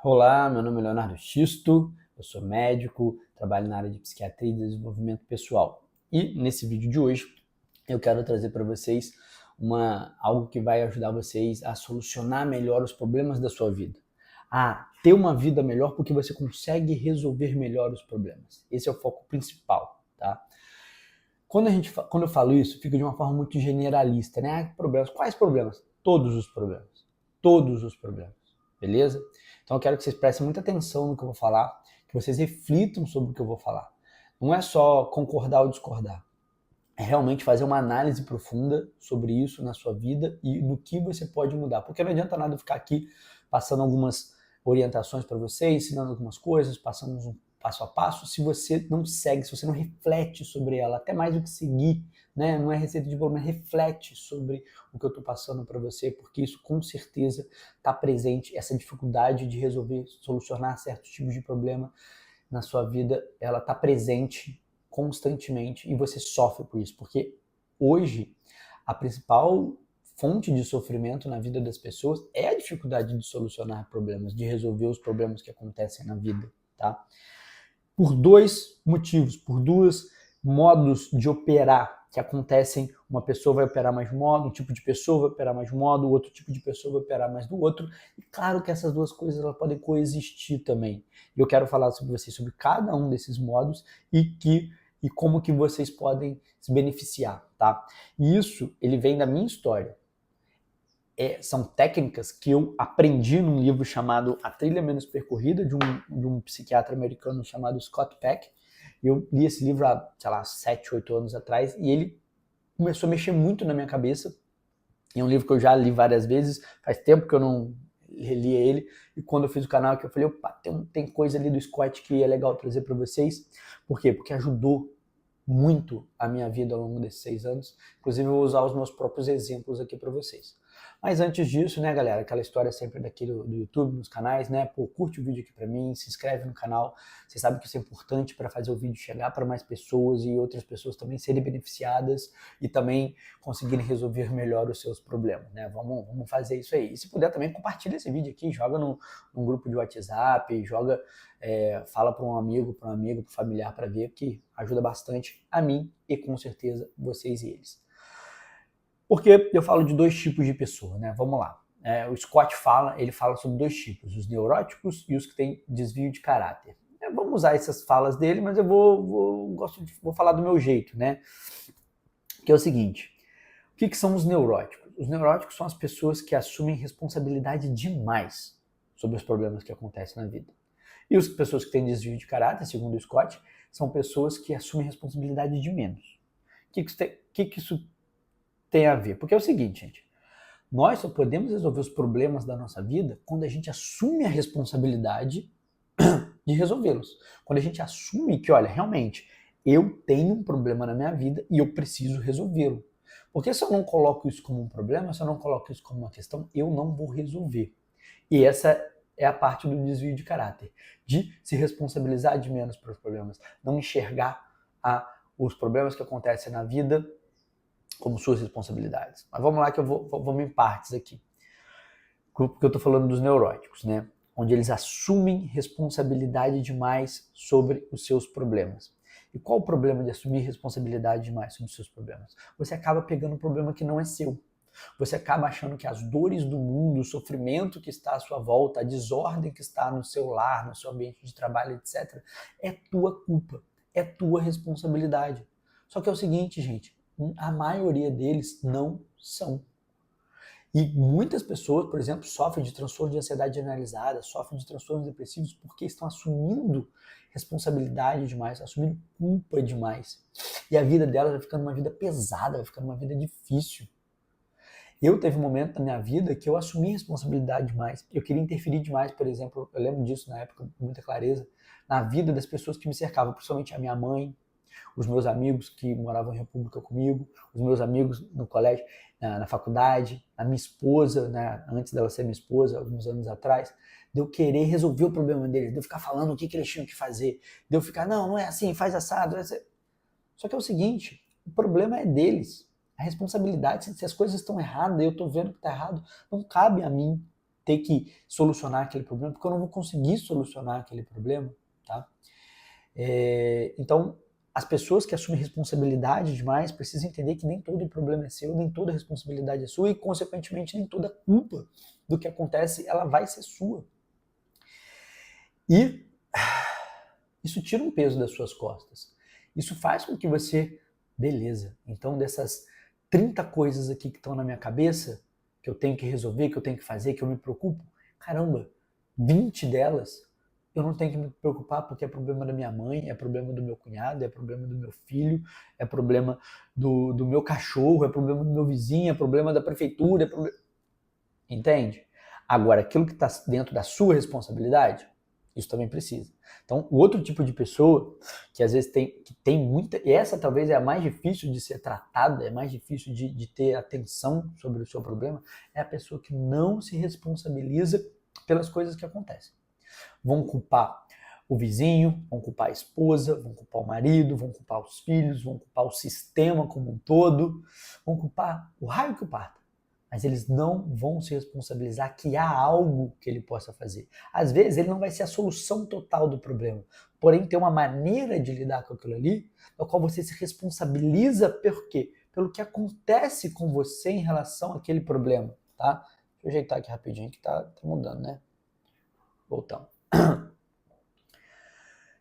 Olá, meu nome é Leonardo Xisto, eu sou médico, trabalho na área de psiquiatria e desenvolvimento pessoal. E nesse vídeo de hoje eu quero trazer para vocês algo que vai ajudar vocês a solucionar melhor os problemas da sua vida. A ter uma vida melhor porque você consegue resolver melhor os problemas. Esse é o foco principal, tá? Quando eu falo isso, fica de uma forma muito generalista, né? Problemas. Quais problemas? Todos os problemas. Todos os problemas. Beleza? Então eu quero que vocês prestem muita atenção no que eu vou falar, que vocês reflitam sobre o que eu vou falar. Não é só concordar ou discordar. É realmente fazer uma análise profunda sobre isso na sua vida e no que você pode mudar. Porque não adianta nada ficar aqui passando algumas orientações para você, ensinando algumas coisas, passando um passo a passo, se você não segue, se você não reflete sobre ela, até mais do que seguir, né? Não é receita de bolo, mas reflete sobre o que eu estou passando para você, porque isso com certeza está presente, essa dificuldade de resolver, solucionar certos tipos de problema na sua vida, ela está presente constantemente e você sofre por isso, porque hoje a principal fonte de sofrimento na vida das pessoas é a dificuldade de solucionar problemas, de resolver os problemas que acontecem na vida, tá? Por dois motivos, por dois modos de operar que acontecem. Uma pessoa vai operar mais de um modo, um tipo de pessoa vai operar mais de um modo, outro tipo de pessoa vai operar mais do outro. E claro que essas duas coisas elas podem coexistir também. E eu quero falar sobre vocês, sobre cada um desses modos e como que vocês podem se beneficiar, tá? E isso, ele vem da minha história. São técnicas que eu aprendi num livro chamado A Trilha Menos Percorrida, de um psiquiatra americano chamado Scott Peck. Eu li esse livro há, sei lá, 7, 8 anos atrás, e ele começou a mexer muito na minha cabeça. É um livro que eu já li várias vezes, faz tempo que eu não relia ele, e quando eu fiz o canal aqui eu falei, opa, tem coisa ali do Scott que é legal trazer para vocês. Por quê? Porque ajudou muito a minha vida ao longo desses 6 anos. Inclusive eu vou usar os meus próprios exemplos aqui para vocês. Mas antes disso, né, galera, aquela história sempre daqui do YouTube, nos canais, né, pô, curte o vídeo aqui para mim, se inscreve no canal, você sabe que isso é importante para fazer o vídeo chegar para mais pessoas e outras pessoas também serem beneficiadas e também conseguirem resolver melhor os seus problemas, né, vamos fazer isso aí. E se puder também, compartilha esse vídeo aqui, joga num grupo de WhatsApp, fala para um amigo, para um familiar para ver, que ajuda bastante a mim e com certeza vocês e eles. Porque eu falo de dois tipos de pessoa, né? Vamos lá. O Scott ele fala sobre dois tipos, os neuróticos e os que têm desvio de caráter. Vamos usar essas falas dele, mas eu vou falar do meu jeito, né? Que é o seguinte, o que são os neuróticos? Os neuróticos são as pessoas que assumem responsabilidade demais sobre os problemas que acontecem na vida. E as pessoas que têm desvio de caráter, segundo o Scott, são pessoas que assumem responsabilidade de menos. O que isso tem a ver? Porque é o seguinte, gente, nós só podemos resolver os problemas da nossa vida quando a gente assume a responsabilidade de resolvê-los. Quando a gente assume que, olha, realmente, eu tenho um problema na minha vida e eu preciso resolvê-lo. Porque se eu não coloco isso como um problema, se eu não coloco isso como uma questão, eu não vou resolver. E essa é a parte do desvio de caráter, de se responsabilizar de menos pelos problemas, não enxergar os problemas que acontecem na vida como suas responsabilidades. Mas vamos lá que vamos em partes aqui. Porque eu estou falando dos neuróticos, né? Onde eles assumem responsabilidade demais sobre os seus problemas. E qual o problema de assumir responsabilidade demais sobre os seus problemas? Você acaba pegando um problema que não é seu. Você acaba achando que as dores do mundo, o sofrimento que está à sua volta, a desordem que está no seu lar, no seu ambiente de trabalho, etc., é tua culpa, é tua responsabilidade. Só que é o seguinte, gente, a maioria deles não são. E muitas pessoas, por exemplo, sofrem de transtorno de ansiedade generalizada, sofrem de transtornos depressivos porque estão assumindo responsabilidade demais, assumindo culpa demais. E a vida delas vai ficando uma vida pesada, vai ficando uma vida difícil. Eu teve um momento na minha vida que eu assumi responsabilidade demais. Eu queria interferir demais, por exemplo, eu lembro disso na época com muita clareza, na vida das pessoas que me cercavam, principalmente a minha mãe, os meus amigos que moravam em república comigo, os meus amigos no colégio, na faculdade, a minha esposa, né, antes dela ser minha esposa, alguns anos atrás, de eu querer resolver o problema deles, de eu ficar falando o que eles tinham que fazer, de eu ficar, não é assim, faz assado. Só que é o seguinte, o problema é deles. A responsabilidade, se as coisas estão erradas e eu estou vendo que está errado, não cabe a mim. ter que solucionar aquele problema, porque eu não vou conseguir solucionar aquele problema, tá? Então, as pessoas que assumem responsabilidade demais precisam entender que nem todo o problema é seu, nem toda a responsabilidade é sua e, consequentemente, nem toda a culpa do que acontece ela vai ser sua. E isso tira um peso das suas costas. Isso faz com que você, beleza, então dessas 30 coisas aqui que estão na minha cabeça, que eu tenho que resolver, que eu tenho que fazer, que eu me preocupo, caramba, 20 delas eu não tenho que me preocupar porque é problema da minha mãe, é problema do meu cunhado, é problema do meu filho, é problema do meu cachorro, é problema do meu vizinho, é problema da prefeitura, é problema... Entende? Agora, aquilo que está dentro da sua responsabilidade, isso também precisa. Então, o outro tipo de pessoa que às vezes tem muita... E essa talvez é a mais difícil de ser tratada, é mais difícil de ter atenção sobre o seu problema, é a pessoa que não se responsabiliza pelas coisas que acontecem. Vão culpar o vizinho, vão culpar a esposa, vão culpar o marido, vão culpar os filhos, vão culpar o sistema como um todo, vão culpar o raio que o parta. Mas eles não vão se responsabilizar que há algo que ele possa fazer. Às vezes ele não vai ser a solução total do problema, porém tem uma maneira de lidar com aquilo ali, na qual você se responsabiliza por quê? Pelo que acontece com você em relação àquele problema, tá? Deixa eu ajeitar aqui rapidinho que tá mudando, né? Voltamos.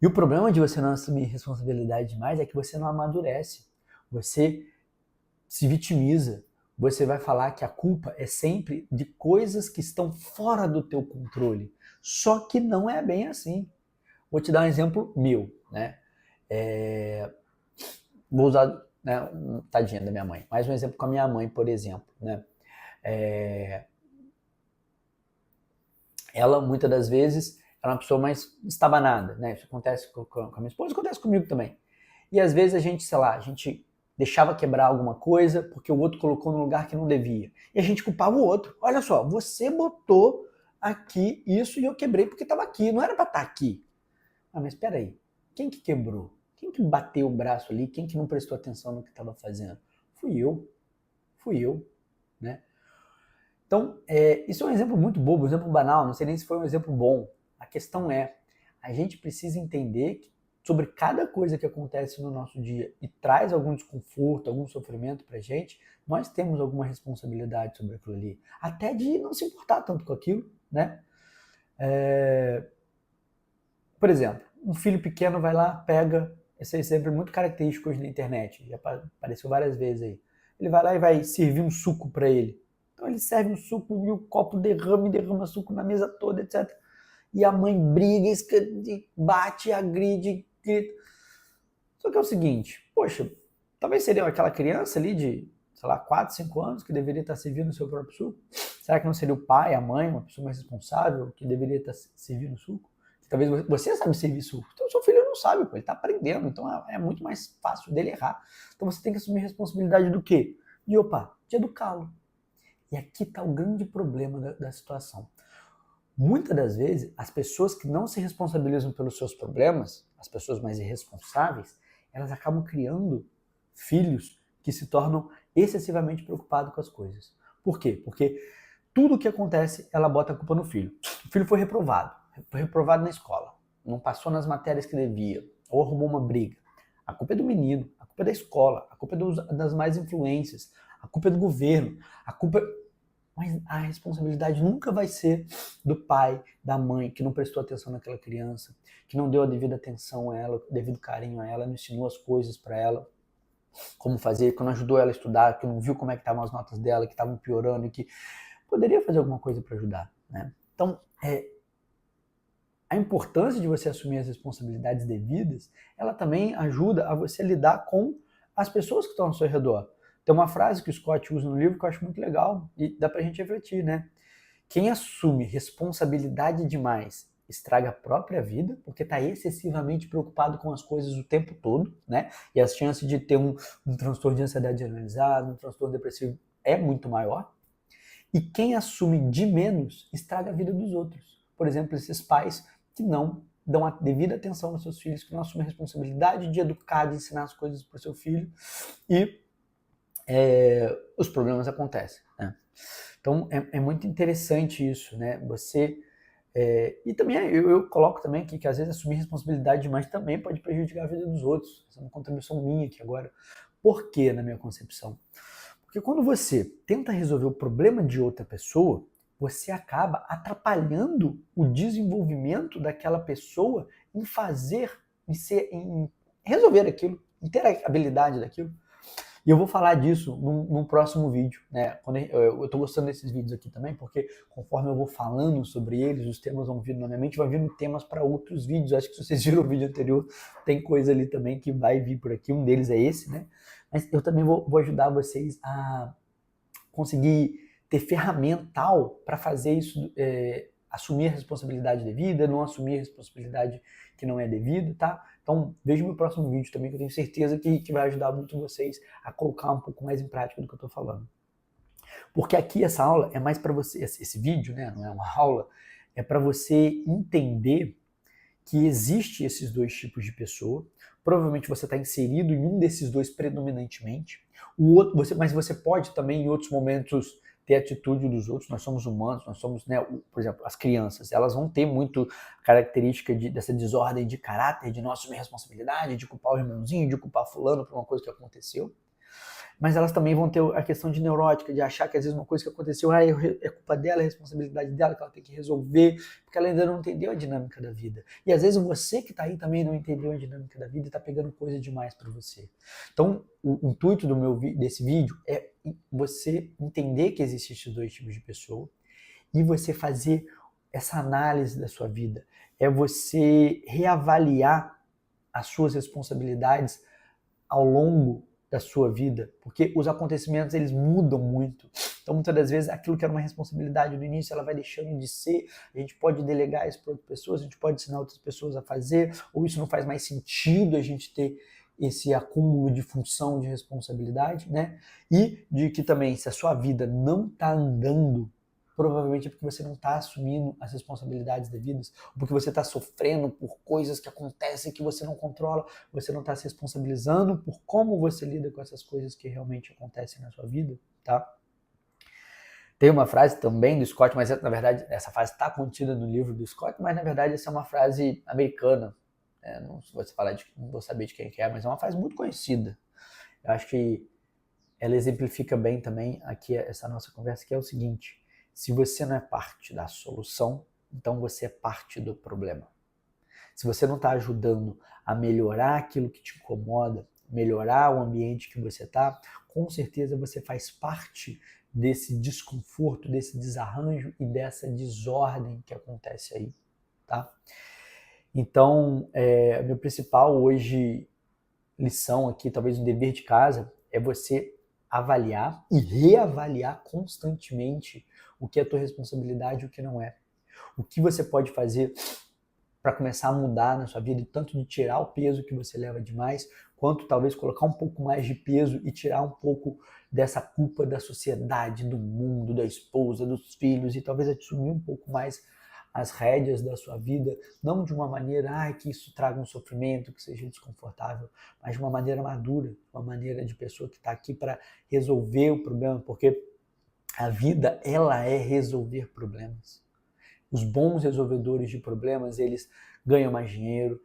E o problema de você não assumir responsabilidade demais é que você não amadurece, você se vitimiza, você vai falar que a culpa é sempre de coisas que estão fora do teu controle, só que não é bem assim. Vou te dar um exemplo meu, né? Vou usar, né, tadinha da minha mãe, mais um exemplo com a minha mãe, por exemplo, né? Ela, muitas das vezes, é uma pessoa mais estabanada, né? Isso acontece com a minha esposa, acontece comigo também. E às vezes a gente, sei lá, a gente deixava quebrar alguma coisa porque o outro colocou no lugar que não devia. E a gente culpava o outro. Olha só, você botou aqui isso e eu quebrei porque estava aqui, não era para estar aqui. Ah, mas espera aí, quem que quebrou? Quem que bateu o braço ali? Quem que não prestou atenção no que estava fazendo? Fui eu, né? Então, isso é um exemplo muito bobo, um exemplo banal, não sei nem se foi um exemplo bom. A questão é, a gente precisa entender que sobre cada coisa que acontece no nosso dia e traz algum desconforto, algum sofrimento pra gente, nós temos alguma responsabilidade sobre aquilo ali. Até de não se importar tanto com aquilo, né? Por exemplo, um filho pequeno vai lá, pega, esse exemplo é muito característico hoje na internet, já apareceu várias vezes aí. Ele vai lá e vai servir um suco para ele. Então ele serve um suco e o copo derrama suco na mesa toda, etc. E a mãe briga, bate, agride, grita. Só que é o seguinte, poxa, talvez seria aquela criança ali de, sei lá, 4, 5 anos que deveria estar servindo o seu próprio suco? Será que não seria o pai, a mãe, uma pessoa mais responsável que deveria estar servindo o suco? Talvez você sabe servir suco, então seu filho não sabe, pô, ele está aprendendo, então é muito mais fácil dele errar. Então você tem que assumir responsabilidade do quê? De educá-lo. E aqui está o grande problema da situação. Muitas das vezes, as pessoas que não se responsabilizam pelos seus problemas, as pessoas mais irresponsáveis, elas acabam criando filhos que se tornam excessivamente preocupados com as coisas. Por quê? Porque tudo o que acontece, ela bota a culpa no filho. O filho foi reprovado na escola, não passou nas matérias que devia, ou arrumou uma briga. A culpa é do menino, a culpa é da escola, a culpa é das más influências, a culpa é do governo, a culpa é... Mas a responsabilidade nunca vai ser do pai, da mãe, que não prestou atenção naquela criança, que não deu a devida atenção a ela, o devido carinho a ela, não ensinou as coisas para ela, como fazer, que não ajudou ela a estudar, que não viu como é que estavam as notas dela, que estavam piorando e que poderia fazer alguma coisa para ajudar, né? Então, a importância de você assumir as responsabilidades devidas, ela também ajuda a você lidar com as pessoas que estão ao seu redor. Tem uma frase que o Scott usa no livro que eu acho muito legal e dá pra gente refletir, né? Quem assume responsabilidade demais estraga a própria vida, porque está excessivamente preocupado com as coisas o tempo todo, né? E as chances de ter um transtorno de ansiedade generalizado, um transtorno depressivo é muito maior. E quem assume de menos estraga a vida dos outros. Por exemplo, esses pais que não dão a devida atenção aos seus filhos, que não assumem a responsabilidade de educar, de ensinar as coisas para o seu filho e os problemas acontecem, né? Então, é muito interessante isso, né? E também eu coloco também que às vezes assumir responsabilidade demais também pode prejudicar a vida dos outros. Essa é uma contribuição minha aqui agora. Por quê, na minha concepção? Porque quando você tenta resolver o problema de outra pessoa, você acaba atrapalhando o desenvolvimento daquela pessoa em em resolver aquilo, em ter a habilidade daquilo. E eu vou falar disso num próximo vídeo, né? Eu estou gostando desses vídeos aqui também, porque conforme eu vou falando sobre eles, os temas vão vindo na minha mente, vai vindo temas para outros vídeos. Acho que se vocês viram o vídeo anterior, tem coisa ali também que vai vir por aqui. Um deles é esse, né? Mas eu também vou ajudar vocês a conseguir ter ferramental para fazer isso, assumir a responsabilidade devida, não assumir a responsabilidade que não é devida, tá? Então, veja o meu próximo vídeo também, que eu tenho certeza que vai ajudar muito vocês a colocar um pouco mais em prática do que eu estou falando. Porque aqui essa aula é mais para você, esse vídeo, né, não é uma aula, é para você entender que existe esses dois tipos de pessoa. Provavelmente você está inserido em um desses dois predominantemente. Mas você pode também, em outros momentos, ter atitude dos outros. Nós somos humanos, nós somos, né, por exemplo, as crianças, elas vão ter muito característica dessa desordem de caráter, de não assumir responsabilidade, de culpar o irmãozinho, de culpar fulano por uma coisa que aconteceu. Mas elas também vão ter a questão de neurótica, de achar que às vezes uma coisa que aconteceu é culpa dela, é responsabilidade dela, que ela tem que resolver, porque ela ainda não entendeu a dinâmica da vida. E às vezes você que está aí também não entendeu a dinâmica da vida e está pegando coisa demais para você. Então, o intuito desse vídeo é você entender que existem esses dois tipos de pessoa e você fazer essa análise da sua vida. É você reavaliar as suas responsabilidades ao longo da sua vida, porque os acontecimentos eles mudam muito. Então, muitas das vezes, aquilo que era uma responsabilidade no início, ela vai deixando de ser. A gente pode delegar isso para outras pessoas, a gente pode ensinar outras pessoas a fazer, ou isso não faz mais sentido a gente ter esse acúmulo de função, de responsabilidade, né? E de que também, se a sua vida não está andando, provavelmente é porque você não está assumindo as responsabilidades devidas, ou porque você está sofrendo por coisas que acontecem que você não controla, você não está se responsabilizando por como você lida com essas coisas que realmente acontecem na sua vida, tá? Tem uma frase também do Scott, mas na verdade essa frase está contida no livro do Scott, mas na verdade essa é uma frase americana. Não vou saber de quem que é, mas é uma frase muito conhecida. Eu acho que ela exemplifica bem também aqui essa nossa conversa, que é o seguinte: se você não é parte da solução, então você é parte do problema. Se você não está ajudando a melhorar aquilo que te incomoda, melhorar o ambiente que você está, com certeza você faz parte desse desconforto, desse desarranjo e dessa desordem que acontece aí, tá? Então, a minha principal hoje lição aqui, talvez um dever de casa, é você avaliar e reavaliar constantemente o que é a tua responsabilidade e o que não é. O que você pode fazer para começar a mudar na sua vida, tanto de tirar o peso que você leva demais, quanto talvez colocar um pouco mais de peso e tirar um pouco dessa culpa da sociedade, do mundo, da esposa, dos filhos, e talvez assumir um pouco mais as rédeas da sua vida, não de uma maneira que isso traga um sofrimento, que seja desconfortável, mas de uma maneira madura, uma maneira de pessoa que está aqui para resolver o problema, porque a vida, ela é resolver problemas. Os bons resolvedores de problemas, eles ganham mais dinheiro,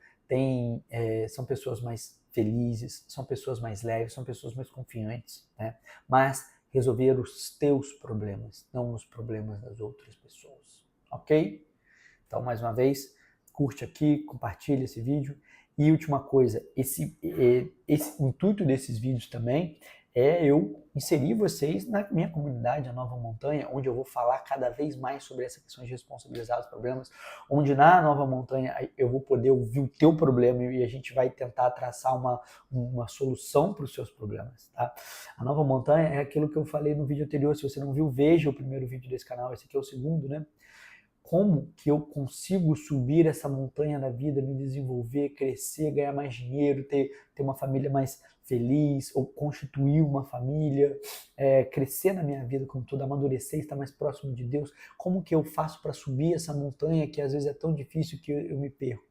são pessoas mais felizes, são pessoas mais leves, são pessoas mais confiantes, né? Mas resolver os teus problemas, não os problemas das outras pessoas, ok? Então, mais uma vez, curte aqui, compartilha esse vídeo. E última coisa, esse intuito desses vídeos também é eu inserir vocês na minha comunidade, a Nova Montanha, onde eu vou falar cada vez mais sobre essa questão de responsabilizar os problemas, onde na Nova Montanha eu vou poder ouvir o teu problema e a gente vai tentar traçar uma solução para os seus problemas, tá? A Nova Montanha é aquilo que eu falei no vídeo anterior. Se você não viu, veja o primeiro vídeo desse canal, esse aqui é o segundo, né? Como que eu consigo subir essa montanha da vida, me desenvolver, crescer, ganhar mais dinheiro, ter uma família mais feliz, ou constituir uma família, crescer na minha vida como todo, amadurecer, estar mais próximo de Deus. Como que eu faço para subir essa montanha que às vezes é tão difícil que eu me perco?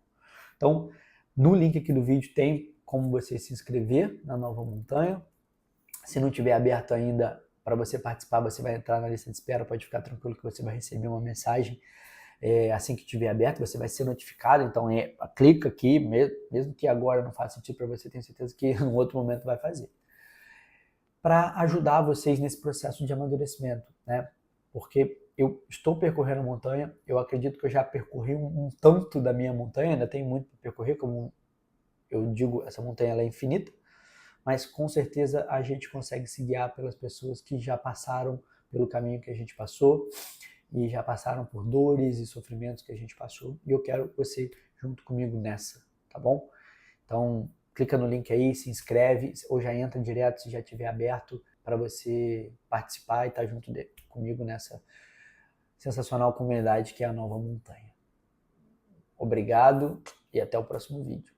Então, no link aqui do vídeo tem como você se inscrever na Nova Montanha. Se não tiver aberto ainda, para você participar, você vai entrar na lista de espera, pode ficar tranquilo que você vai receber uma mensagem assim que estiver aberto, você vai ser notificado, então clica aqui, mesmo que agora não faça sentido para você, tenho certeza que em outro momento vai fazer. Para ajudar vocês nesse processo de amadurecimento, né? Porque eu estou percorrendo a montanha, eu acredito que eu já percorri um tanto da minha montanha, ainda tenho muito para percorrer, como eu digo, essa montanha ela é infinita, mas com certeza a gente consegue se guiar pelas pessoas que já passaram pelo caminho que a gente passou e já passaram por dores e sofrimentos que a gente passou, e eu quero você junto comigo nessa, tá bom? Então, clica no link aí, se inscreve, ou já entra direto se já estiver aberto para você participar e estar junto comigo nessa sensacional comunidade que é a Nova Montanha. Obrigado e até o próximo vídeo.